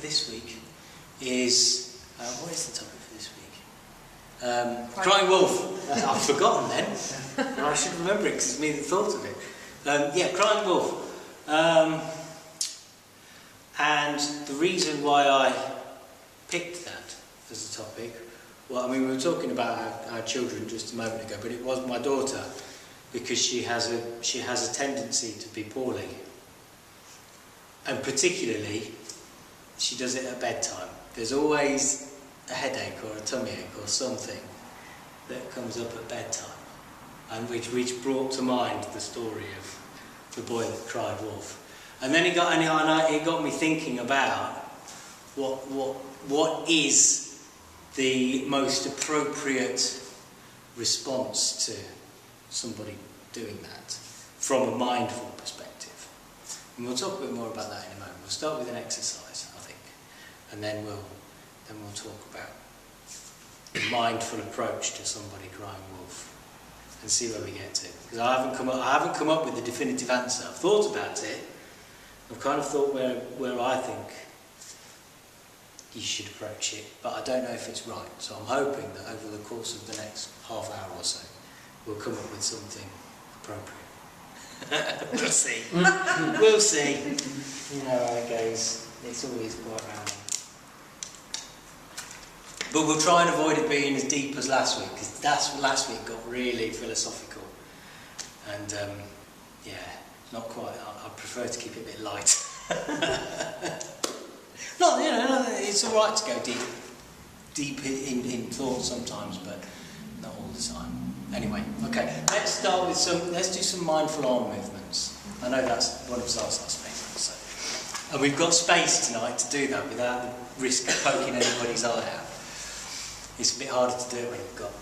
this week is, what is the topic for this week? Crying Wolf. I've forgotten then. I should remember it because it's me that thought of it. Yeah, Crying Wolf. And the reason why I picked that as a topic, well, I mean, we were talking about our children just a moment ago, but it was my daughter, because she has a tendency to be poorly. And particularly, she does it at bedtime. There's always a headache or a tummy ache or something that comes up at bedtime, and which brought to mind the story of the boy that cried wolf. And then it got me thinking about what is the most appropriate response to somebody doing that from a mindful perspective. And we'll talk a bit more about that in a moment. We'll start with an exercise, I think, and then we'll talk about the mindful approach to somebody crying wolf and see where we get to. Because I haven't come up with a definitive answer. I've thought about it. I've kind of thought where I think you should approach it, but I don't know if it's right. So I'm hoping that over the course of the next half hour or so, we'll come up with something appropriate. We'll see. We'll see. You know how it goes. It's always quite random. But we'll try and avoid it being as deep as last week, because last week got really philosophical. And yeah, not quite. I prefer to keep it a bit light. It's all right to go deep in thought sometimes, but not all the time. Anyway, okay, let's do some mindful arm movements. I know that's one of Zaza's favourites. So. And we've got space tonight to do that without the risk of poking anybody's eye out. It's a bit harder to do it when you've got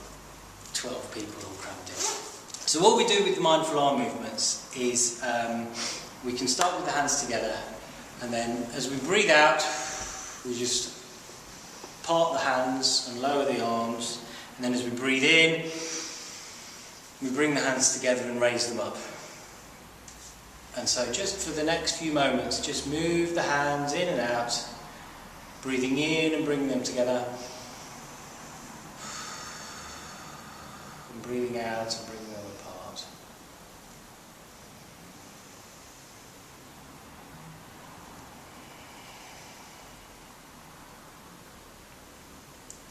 12 people all crammed in. So what we do with the mindful arm movements is we can start with the hands together, and then as we breathe out, we just part the hands and lower the arms, and then as we breathe in, we bring the hands together and raise them up. And so just for the next few moments, just move the hands in and out, breathing in and bringing them together, and breathing out and bringing them apart.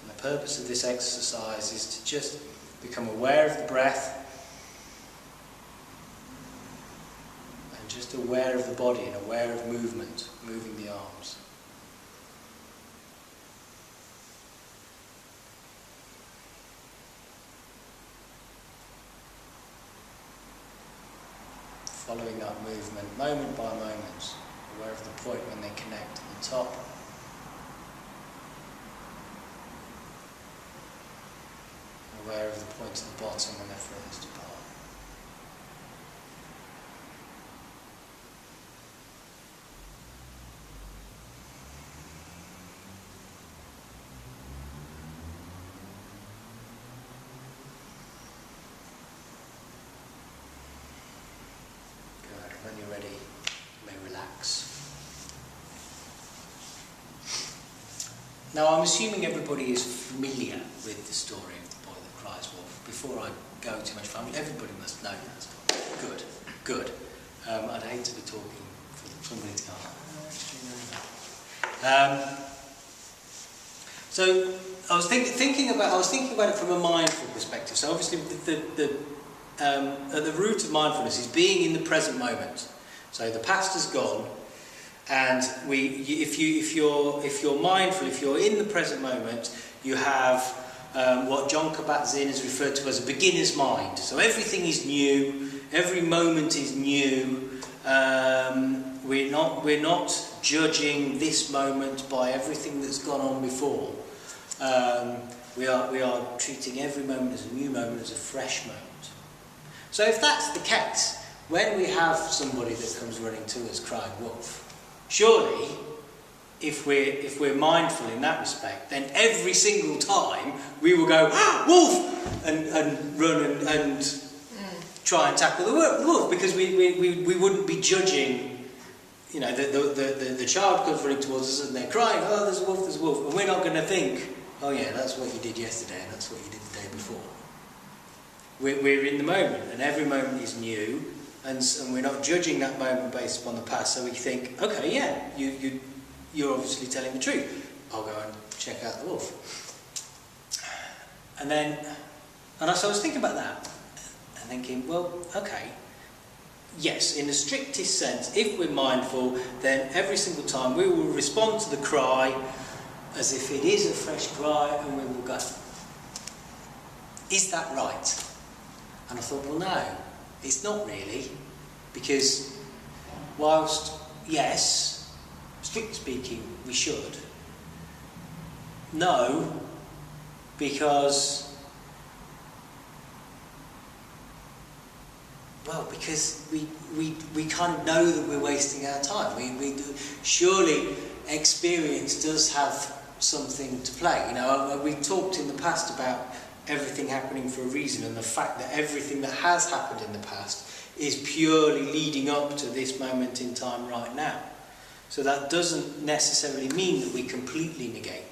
And the purpose of this exercise is to just become aware of the breath, and just aware of the body and aware of movement, moving the arms. Following that movement moment by moment, aware of the point when they connect to the top. Aware of the point at the bottom when they're furthest apart. Good. When you're ready, you may relax. Now, I'm assuming everybody is familiar with the story of the boy that cries wolf. Before I go too much further, everybody must know that story. Good. I'd hate to be talking for somebody to go, so I was thinking about it from a mindful perspective. So obviously, at the root of mindfulness is being in the present moment. So the past has gone. And if you're mindful, if you're in the present moment, you have what John Kabat-Zinn has referred to as a beginner's mind. So everything is new, every moment is new. We're not judging this moment by everything that's gone on before. We are treating every moment as a new moment, as a fresh moment. So if that's the case, when we have somebody that comes running to us crying wolf, surely, if we're mindful in that respect, then every single time we will go, wolf! And run and try and tackle the wolf, because we wouldn't be judging you know, the child comes running towards us and they're crying, oh, there's a wolf, and we're not going to think, oh yeah, that's what you did yesterday and that's what you did the day before. We're in the moment, and every moment is new, and we're not judging that moment based upon the past, so we think, okay, yeah, you're obviously telling the truth. I'll go and check out the wolf. And so I was thinking about that, and thinking, well, okay, yes, in the strictest sense, if we're mindful, then every single time we will respond to the cry as if it is a fresh cry, and we will go, is that right? And I thought, well, no, it's not really, because whilst, yes, strictly speaking, we should, no, because we kind of know that we're wasting our time. We do, surely experience does have something to play. You know, we talked in the past about everything happening for a reason, and the fact that everything that has happened in the past is purely leading up to this moment in time right now. So that doesn't necessarily mean that we completely negate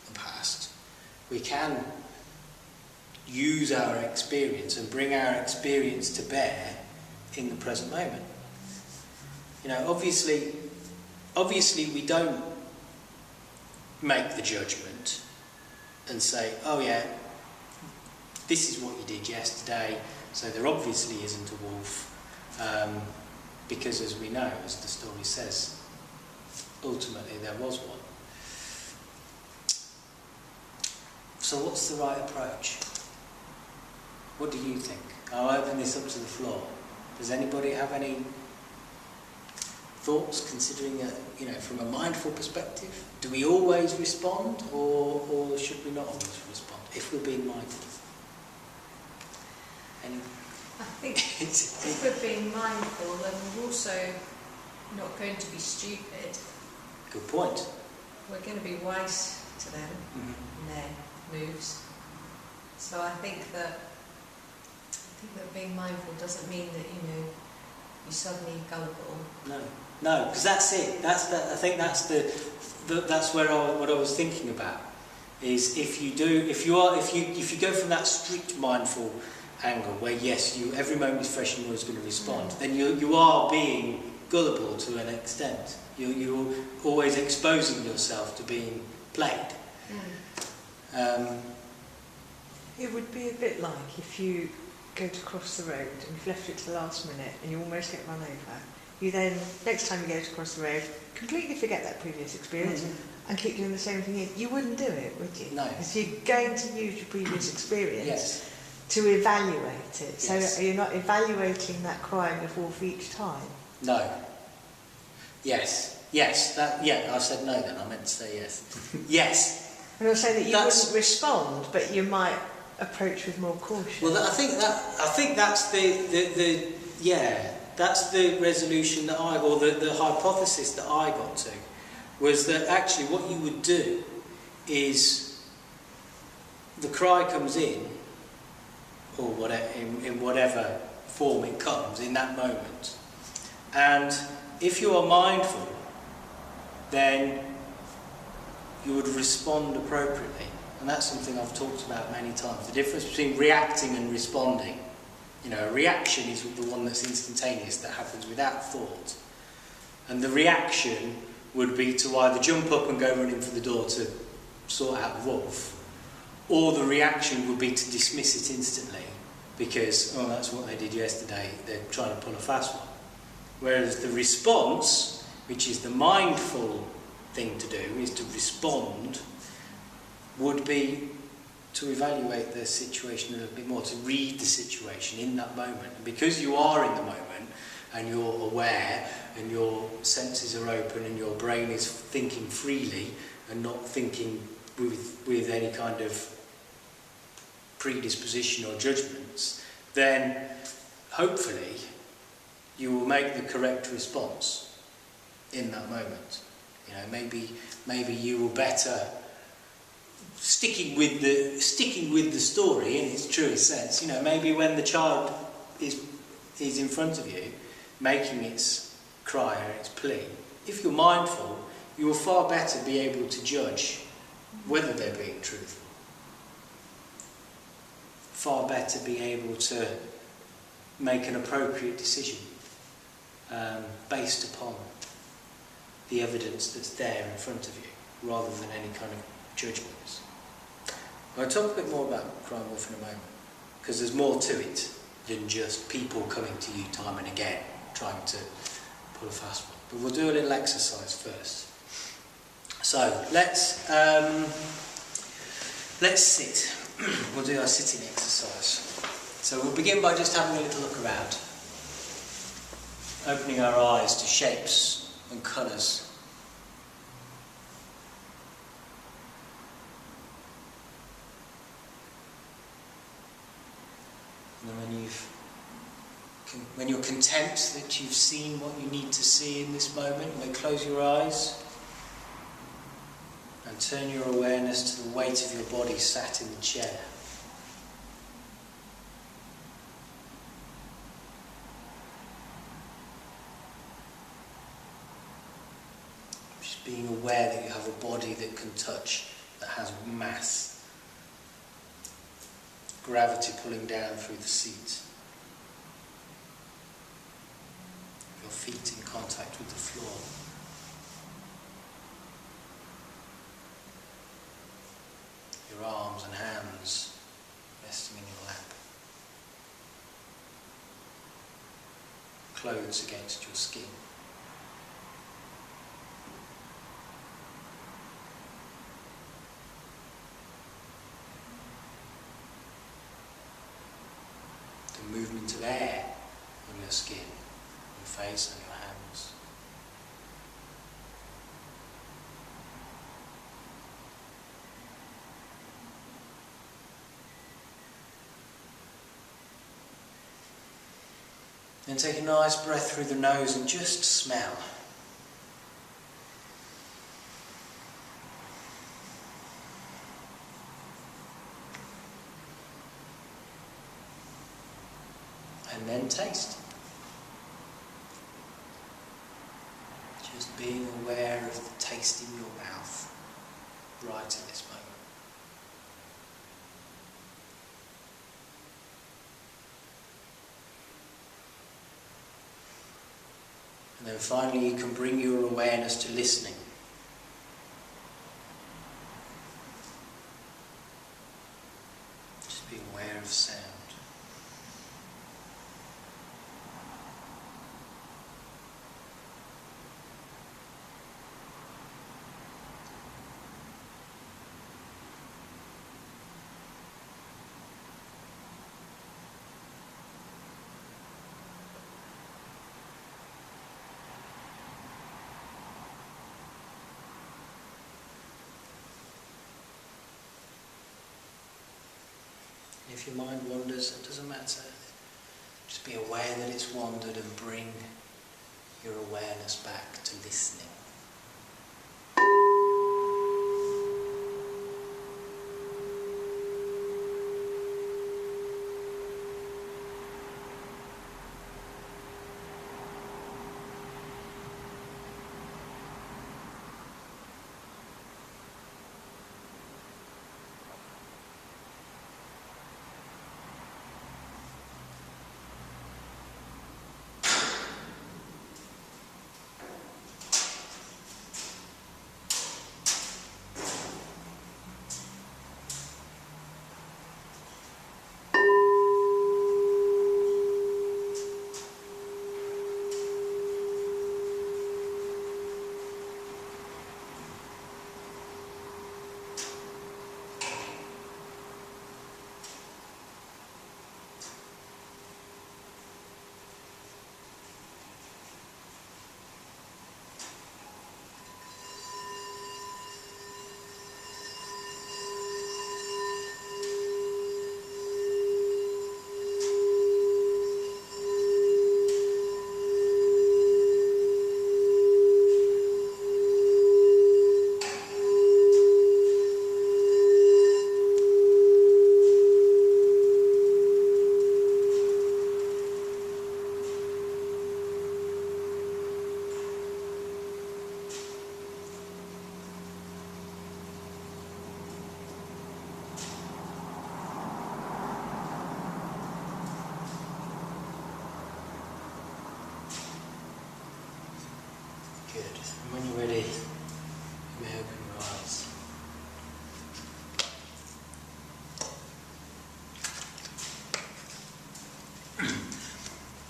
the past. We can use our experience and bring our experience to bear in the present moment. You know, obviously we don't make the judgment and say, oh yeah, this is what you did yesterday, so there obviously isn't a wolf, because as we know, as the story says, ultimately there was one. So what's the right approach? What do you think? I'll open this up to the floor. Does anybody have any thoughts, considering you know, from a mindful perspective? Do we always respond, or should we not always respond if we're being mindful? I think if we're being mindful, then we're also not going to be stupid. Good point. We're going to be wise to them and their moves. So I think that being mindful doesn't mean that, you know, you're suddenly gullible. No, because that's it. I think that's what I was thinking about. Is if you go from that strict mindful angle where yes, every moment is fresh and you're always going to respond, then you are being gullible to an extent. You're always exposing yourself to being played. It would be a bit like if you go to cross the road and you've left it to the last minute and you almost get run over. You then, next time you go to cross the road, completely forget that previous experience and keep doing the same thing. You wouldn't do it, would you? No. Because you're going to use your previous experience to evaluate it. Yes. So you're not evaluating that crying of wolf each time. No. Yes. I said no then. I meant to say yes. Yes. And I'm saying that you wouldn't respond, but you might approach with more caution. Well, I think that's that's the resolution that the hypothesis that I got to, was that actually what you would do is the cry comes in, or whatever, in whatever form it comes in that moment, and if you are mindful, then you would respond appropriately. And that's something I've talked about many times, the difference between reacting and responding. You know, a reaction is the one that's instantaneous, that happens without thought. And the reaction would be to either jump up and go running for the door to sort out the wolf, or the reaction would be to dismiss it instantly because, oh, that's what they did yesterday, they're trying to pull a fast one. Whereas the response, which is the mindful thing to do, is to respond, would be to evaluate the situation a little bit more, to read the situation in that moment. And because you are in the moment and you're aware and your senses are open and your brain is thinking freely and not thinking with any kind of predisposition or judgments, then hopefully you will make the correct response in that moment. You know, maybe you will better sticking with the story in its truest sense. You know, maybe when the child is in front of you, making its cry or its plea, if you're mindful, you will far better be able to judge whether they're being truthful. Far better be able to make an appropriate decision based upon the evidence that's there in front of you, rather than any kind of judgments. I'll talk a bit more about crime wolf in a moment, because there's more to it than just people coming to you time and again trying to pull a fast one. But we'll do a little exercise first. So let's sit. We'll do our sitting exercise. So we'll begin by just having a little look around, opening our eyes to shapes and colours. And then when you're content that you've seen what you need to see in this moment, you may close your eyes and turn your awareness to the weight of your body sat in the chair. Just being aware that you have a body that can touch, that has mass. Gravity pulling down through the seat. Your feet in contact with the floor. Your arms and hands resting in your lap. Clothes against your skin. The movement of air on your skin, your face and your hands. Then take a nice breath through the nose and just smell. And then taste. Just being aware of the taste in your mouth right at this moment. And then finally you can bring your awareness to listening. Just be aware of sound. If your mind wanders, it doesn't matter. Just be aware that it's wandered and bring your awareness back to listening.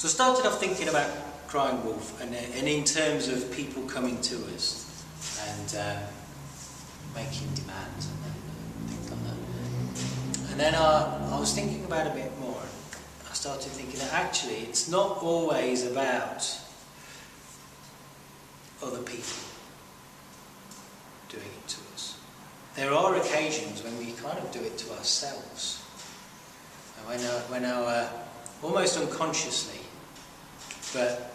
So I started off thinking about crying wolf, and in terms of people coming to us and making demands and things like that. And then I was thinking about it a bit more. I started thinking that actually it's not always about other people doing it to us. There are occasions when we kind of do it to ourselves. And when our almost unconsciously, but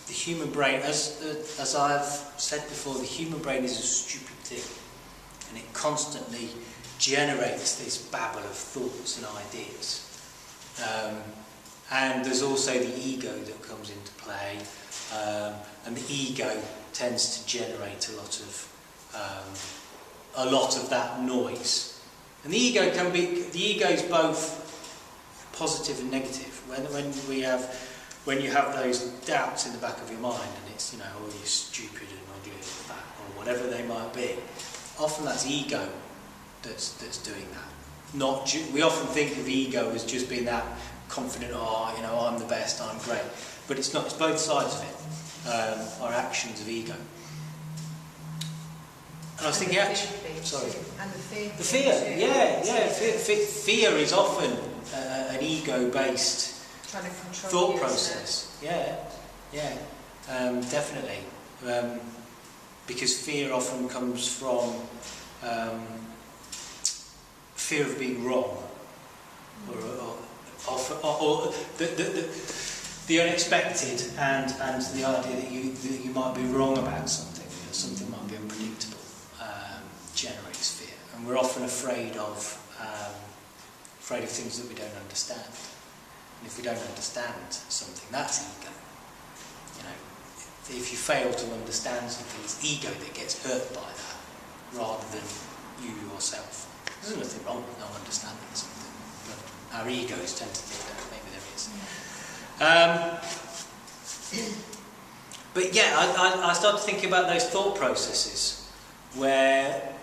the human brain, as I've said before, the human brain is a stupid thing, and it constantly generates this babble of thoughts and ideas. And there's also the ego that comes into play, and the ego tends to generate a lot of that noise. And the ego is both positive and negative. When you have those doubts in the back of your mind, and it's, oh, you're stupid and ugly and fat, or whatever they might be, often that's ego that's doing that. We often think of ego as just being that confident, I'm the best, I'm great. But it's not, it's both sides of it, are actions of ego. And I was thinking, actually, sorry. And the fear. The fear, fear is often an ego-based trying to control thought process. Definitely. Because fear often comes from fear of being wrong, or the unexpected, and the idea that you might be wrong about something, that something might be unpredictable, generates fear, and we're often afraid of things that we don't understand. And if we don't understand something, that's ego. If you fail to understand something, it's ego that gets hurt by that, rather than you yourself. There's nothing wrong with not understanding something, but our egos tend to think that maybe there is. But yeah, I started thinking about those thought processes where,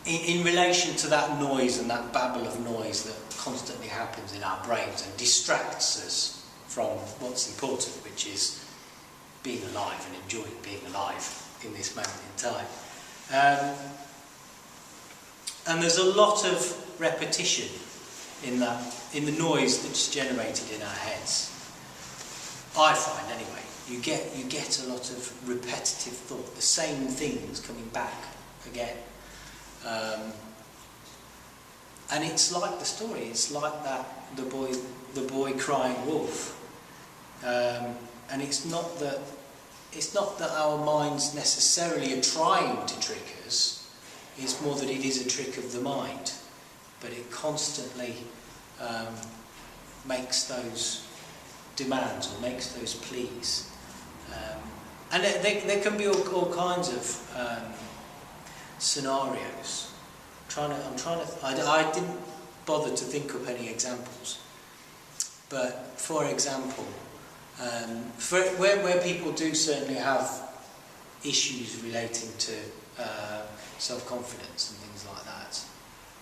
in relation to that noise and that babble of noise that constantly happens in our brains and distracts us from what's important, which is being alive and enjoying being alive in this moment in time. And there's a lot of repetition in the noise that's generated in our heads. I find, anyway, you get a lot of repetitive thought, the same things coming back again. And it's like the story. It's like that the boy crying wolf. And it's not that our minds necessarily are trying to trick us. It's more that it is a trick of the mind, but it constantly makes those demands or makes those pleas. And there can be all kinds of scenarios. I didn't bother to think up any examples, but for example, where people do certainly have issues relating to self-confidence and things like that,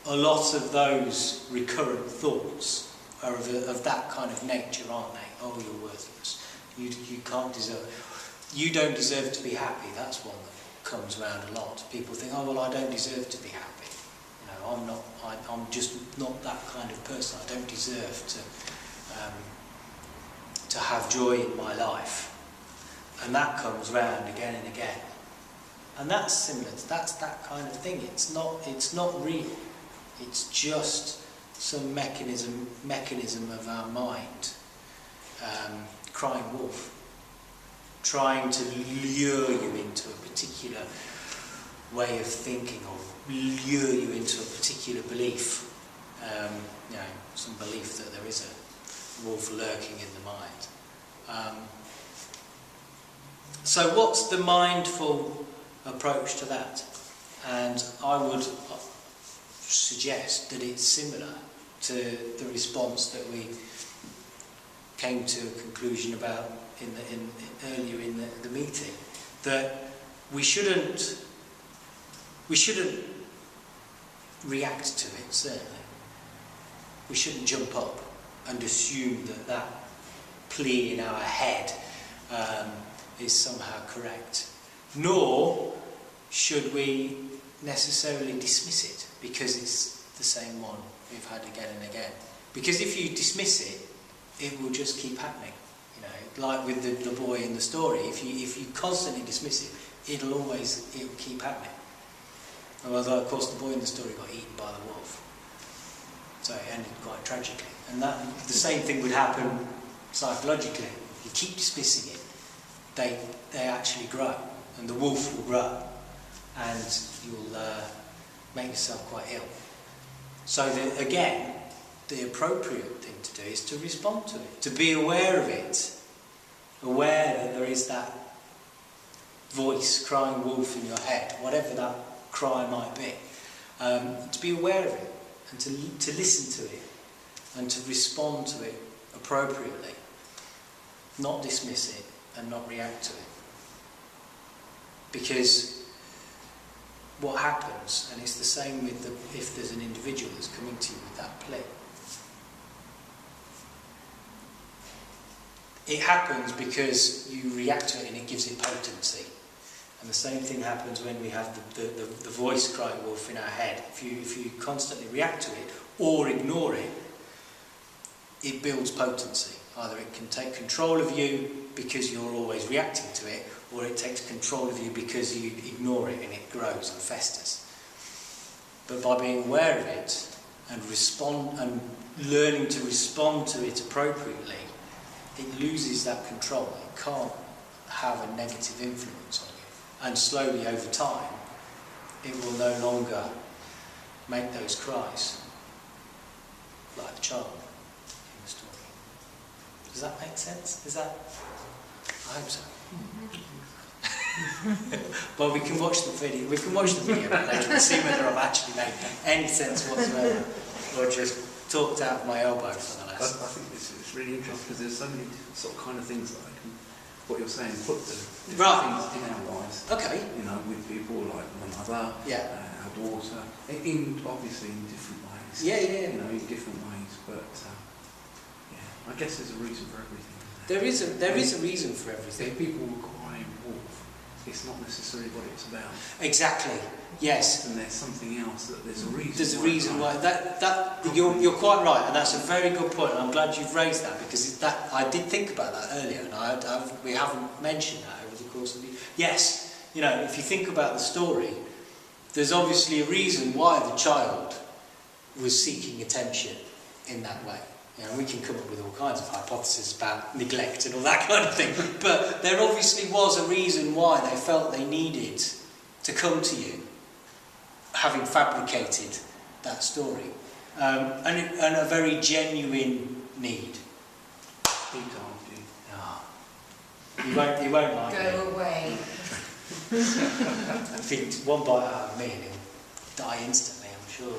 a lot of those recurrent thoughts are of that kind of nature, aren't they? Oh, you're worthless. You don't deserve to be happy. That's one that comes around a lot. People think, oh well, I don't deserve to be happy. I'm just not that kind of person. I don't deserve to have joy in my life. And that comes round again and again. And that's similar. That's that kind of thing. It's not real. It's just some mechanism of our mind, crying wolf, trying to lure you into a particular way of thinking, or lure you into a particular belief. Some belief that there is a wolf lurking in the mind. So what's the mindful approach to that? And I would suggest that it's similar to the response that we came to a conclusion about earlier in the meeting, that we shouldn't react to it, certainly. We shouldn't jump up and assume that plea in our head is somehow correct. Nor should we necessarily dismiss it because it's the same one we've had again and again. Because if you dismiss it, it will just keep happening. You know, like with the boy in the story, if you constantly dismiss it, it'll keep happening. Although, of course, the boy in the story got eaten by the wolf. So it ended quite tragically. And the same thing would happen psychologically. If you keep dismissing it, they actually grow. And the wolf will grow. And you'll make yourself quite ill. So again, the appropriate thing to do is to respond to it. To be aware of it. Aware that there is that voice, crying wolf in your head. Whatever that cry might be. To be aware of it. And to listen to it. And to respond to it appropriately. Not dismiss it and not react to it. Because what happens, and it's the same with if there's an individual that's coming to you with that plea. It happens because you react to it and it gives it potency. And the same thing happens when we have the voice crying wolf in our head. If you constantly react to it or ignore it, it builds potency. Either it can take control of you because you're always reacting to it, or it takes control of you because you ignore it and it grows and festers. But by being aware of it and learning to respond to it appropriately, it loses that control. It can't have a negative influence on you. And slowly over time, it will no longer make those cries like the child in the story. Does that make sense? I hope so. Well, we can watch the video. We can watch the video later and see whether I've actually made any sense whatsoever, or just talked out of my elbow for the lesson. I think it's really interesting because there's so many sort of kind of things that I can, what you're saying, put to different things in our lives. Okay. You know, with people like my mother, our daughter, obviously in different ways. Yeah. You know, in different ways, but I guess there's a reason for everything. There is a reason for everything. If people were crying wolf, it's not necessarily what it's about. Exactly. Yes. And there's something else that there's a reason. There's a reason why. You're quite right, and that's a very good point. And I'm glad you've raised that because I did think about that earlier, and we haven't mentioned that over the course of the. Yes. You know, if you think about the story, there's obviously a reason why the child was seeking attention in that way. You know, we can come up with all kinds of hypotheses about neglect and all that kind of thing, but there obviously was a reason why they felt they needed to come to you, having fabricated that story, and a very genuine need. You won't like it. Go away. I think one bite out of me and he'll die instantly, I'm sure.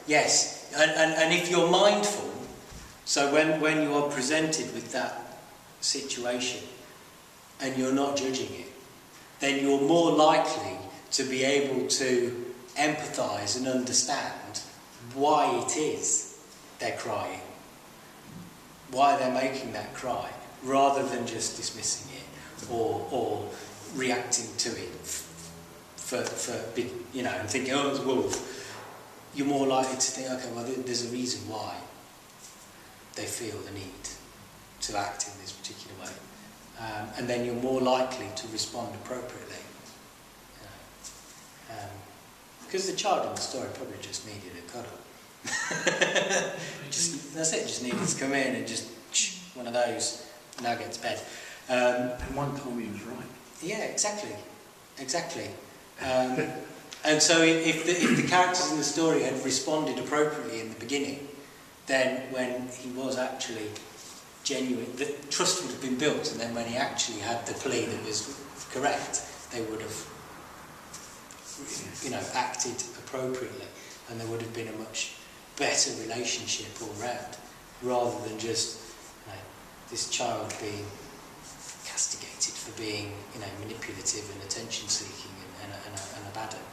Yes. And if you're mindful, so when you are presented with that situation and you're not judging it, then you're more likely to be able to empathise and understand why it is they're crying, why they're making that cry, rather than just dismissing it or reacting to it and thinking, oh, it's a wolf. You're more likely to think, okay, well, there's a reason why they feel the need to act in this particular way. And then you're more likely to respond appropriately. Because the child in the story probably just needed a cuddle. That's it, just needed to come in and just one of those, now get to bed. And one time he was right. Yeah, exactly. And so if the characters in the story had responded appropriately in the beginning, then when he was actually genuine, the trust would have been built, and then when he actually had the plea that was correct, they would have acted appropriately, and there would have been a much better relationship all round, rather than just this child being castigated for being manipulative and attention seeking and a bad one.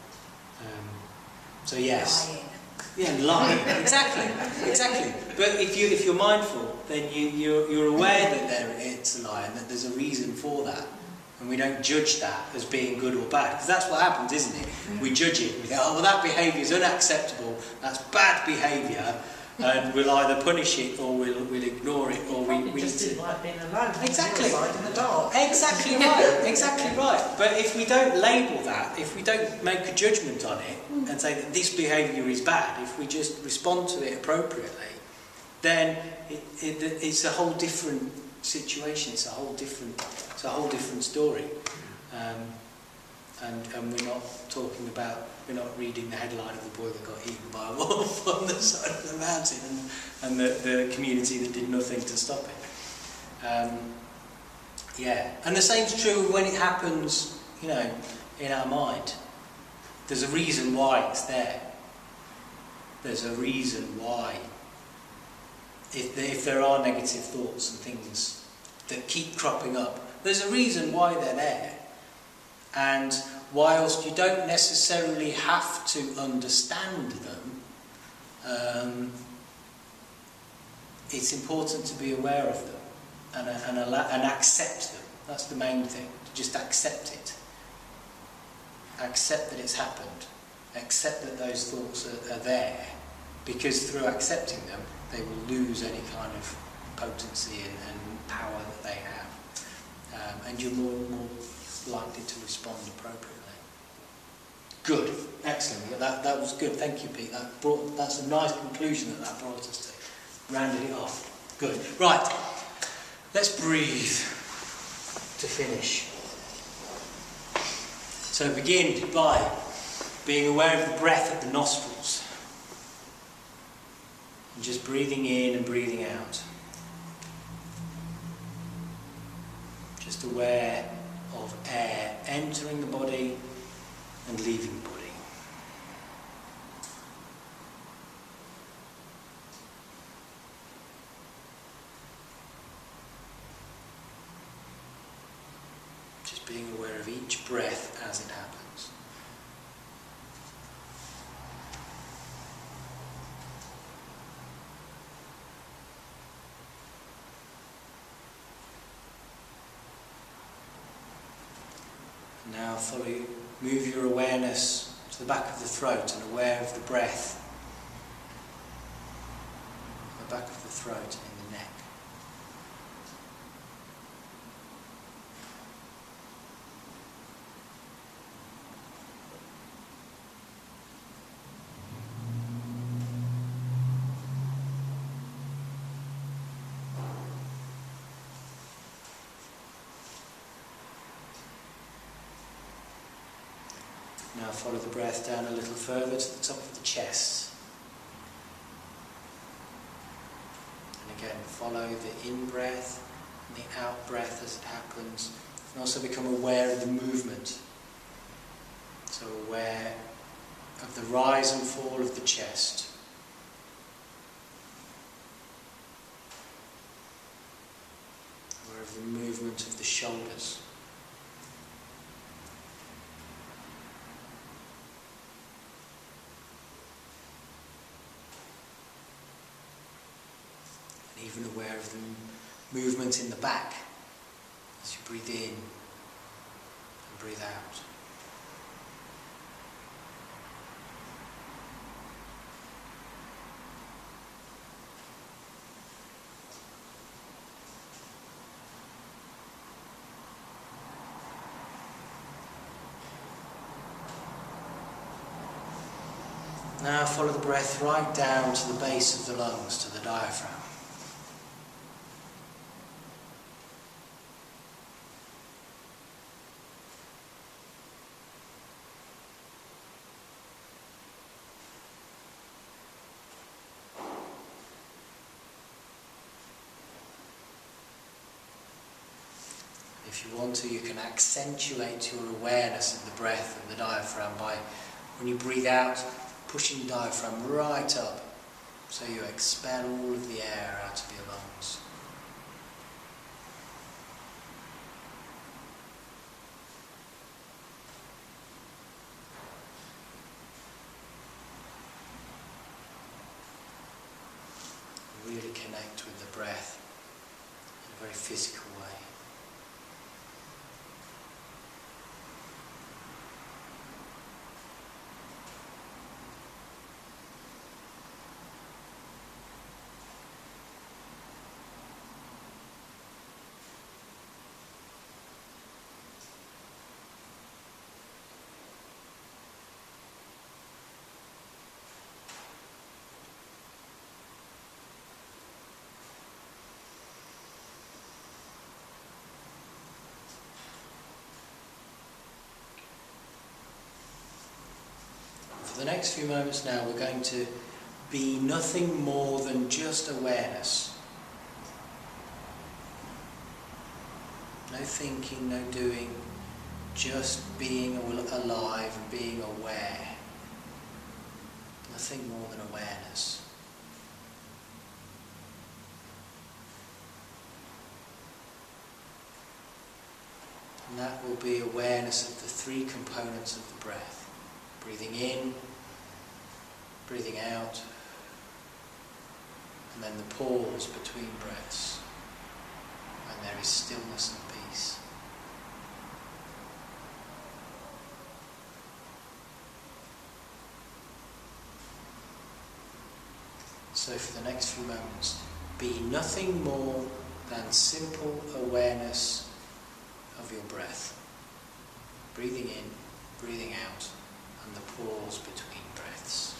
So yes, Yeah, lying. Exactly. But if you're mindful, then you're aware that it's a lie and that there's a reason for that. And we don't judge that as being good or bad. Because that's what happens, isn't it? We judge it. We think, oh, well, that behaviour is unacceptable. That's bad behaviour. And we'll either punish it or we'll ignore it, or we just didn't like being alone. Exactly. In the dark. Exactly right. Exactly right. But if we don't label that, if we don't make a judgment on it and say that this behaviour is bad, if we just respond to it appropriately, then it's a whole different situation. It's a whole different story. And we're not talking about, we're not reading the headline of the boy that got eaten by a wolf on the side of the mountain and the community that did nothing to stop it. Yeah, and the same's true when it happens, in our mind. There's a reason why it's there. There's a reason why. If there are negative thoughts and things that keep cropping up, there's a reason why they're there. And whilst you don't necessarily have to understand them, it's important to be aware of them and accept them. That's the main thing. Just accept it. Accept that it's happened. Accept that those thoughts are there. Because through accepting them, they will lose any kind of potency and power that they have. And you're more likely to respond appropriately. Good, excellent. That was good. Thank you, Pete. That's a nice conclusion that brought us to. Rounded it off. Good. Right. Let's breathe to finish. So begin by being aware of the breath at the nostrils, and just breathing in and breathing out. Just aware of air entering the body and leaving the body. Just being aware of each breath as it happens. Now move your awareness to the back of the throat and aware of the breath. The back of the throat and in the neck. Now follow the breath down a little further to the top of the chest. And again, follow the in-breath and the out-breath as it happens. And also become aware of the movement. So aware of the rise and fall of the chest. Aware of the movement of the shoulders. Even aware of the movement in the back as you breathe in and breathe out. Now follow the breath right down to the base of the lungs, to the diaphragm. If you want to, you can accentuate your awareness of the breath and the diaphragm by, when you breathe out, pushing the diaphragm right up, so you expel all of the air out of your lungs. really connect with the breath in a very physical way. For the next few moments now, we're going to be nothing more than just awareness. No thinking, no doing, just being alive and being aware. Nothing more than awareness. And that will be awareness of the three components of the breath. Breathing in, breathing out, and then the pause between breaths, when there is stillness and peace. So for the next few moments, be nothing more than simple awareness of your breath. Breathing in, breathing out, and the pause between breaths.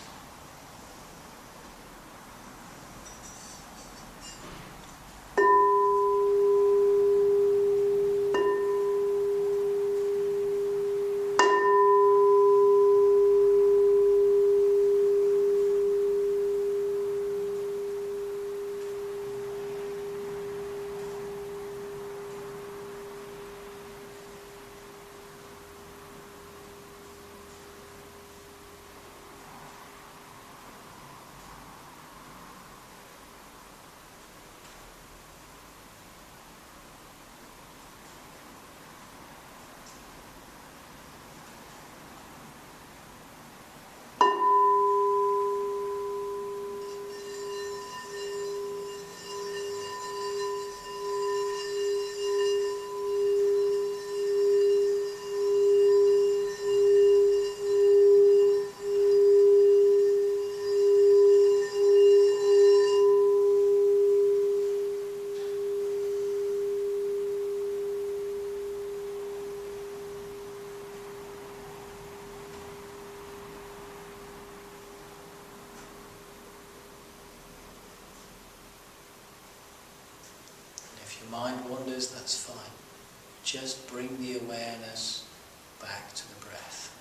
Mind wanders, that's fine. Just bring the awareness back to the breath.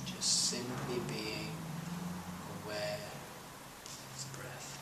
Just simply being aware of the breath.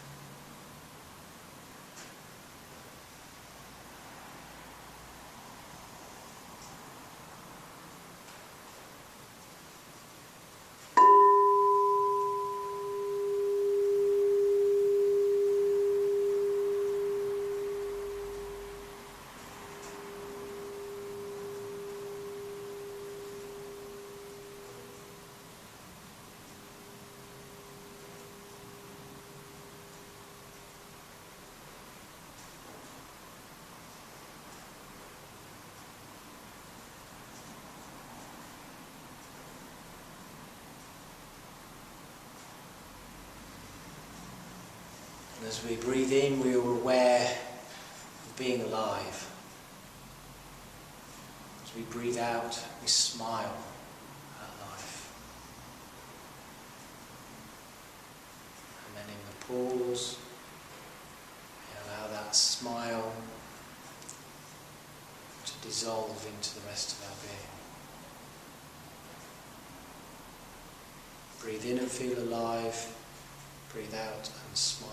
And as we breathe in, we are aware of being alive. As we breathe out, we smile at life. And then in the pause, we allow that smile to dissolve into the rest of our being. Breathe in and feel alive. Breathe out and smile.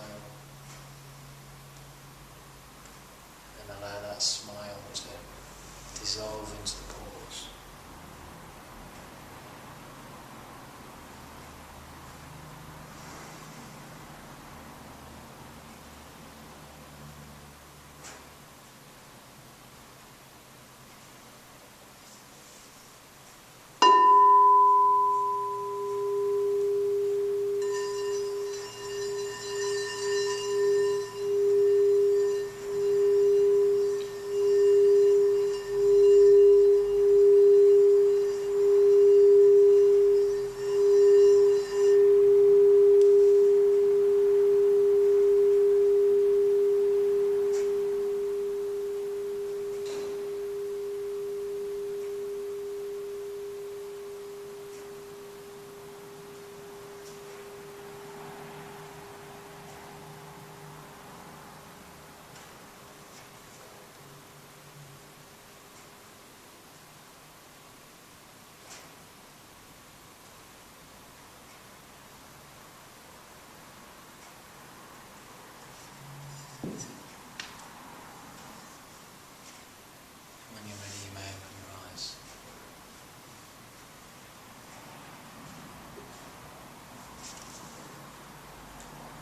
And allow that smile to dissolve into the pause.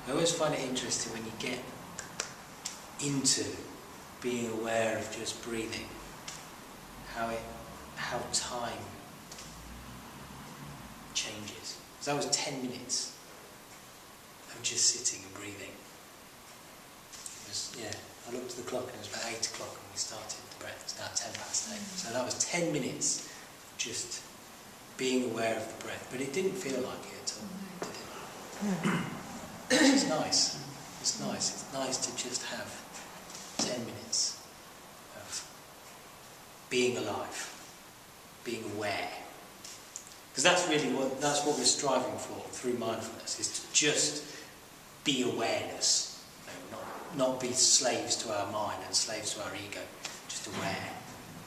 I always find it interesting when you get into being aware of just breathing, how time changes. Because that was 10 minutes of just sitting and breathing. It was, yeah, I looked at the clock and it was about 8 o'clock when we started the breath. It's now 10 past 8. So that was 10 minutes of just being aware of the breath. But it didn't feel like it at all, did it? Which is nice. It's nice. It's nice to just have 10 minutes of being alive, being aware. Because that's really what we're striving for through mindfulness, is to just be awareness. You know, not be slaves to our mind and slaves to our ego, just aware.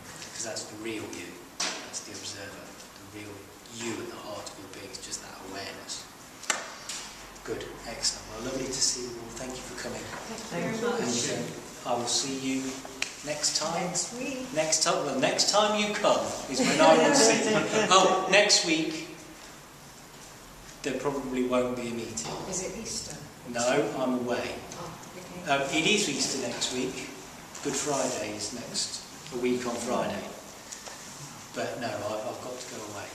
Because that's the real you, that's the observer, the real you at the heart of your being is just that awareness. Good, excellent. Well, lovely to see you all. Thank you for coming. Thank you very much. And I will see you next time. Next week. Next time you come is when I will see you. Oh, next week there probably won't be a meeting. Is it Easter? No, I'm away. Oh, okay. It is Easter next week. Good Friday is a week on Friday. But no, I've got to go away.